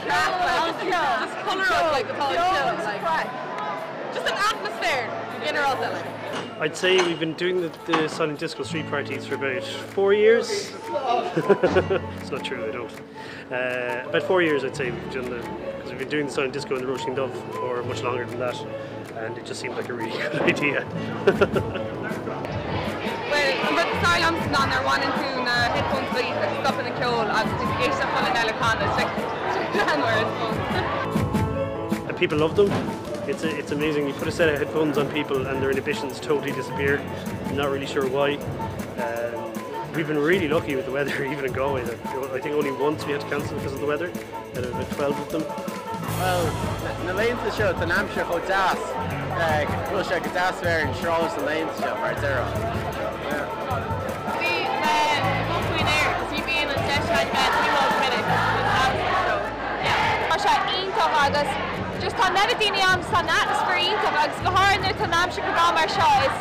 Just colour up like it's all chill, like just an atmosphere. Beginner all that. I'd say we've been doing the silent disco street parties for about 4 years. It's not true, I don't. About 4 years, I'd say, because we've been doing the silent disco in the Roisin Dove for much longer than that, and it just seemed like a really good idea. Well, but the silence on there, one and two, headphones, but stuff in the cowl, as the aisteach on the leathanaigh, it's like I suppose. And people love them. It's amazing. You put a set of headphones on people and their inhibitions totally disappear. I'm not really sure why. We've been really lucky with the weather, even in Galway. I think only once we had to cancel because of the weather, out of about 12 of them. Well, na linktr an anseo go das, go sé go das ver an shráideanna na linktr mar zero. See, hopefully there, because you've been in session like that 2 minutes, so yeah. Mar sé ionntach agus, just tá neaddaine am san atmosphere ionntach agus go háirnir tá amseo go bra mar seo is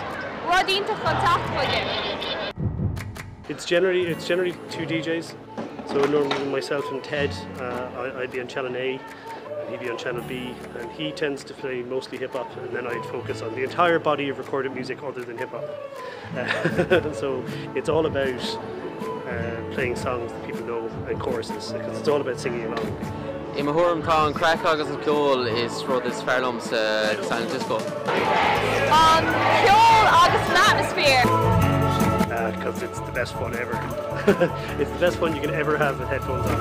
rud ionntach an teacht chuige. It's generally 2 DJs. So normally myself and Ted, I'd be on channel A, and he'd be on channel B, and he tends to play mostly hip hop, and then I'd focus on the entire body of recorded music other than hip hop. So it's all about playing songs that people know and choruses, because it's all about singing along. I mahúm tá an crack agus an ceol is rud is fearlumm sa silent disco. An ceol agus an atmosphere. Because it's the best fun ever. It's the best fun you can ever have with headphones on.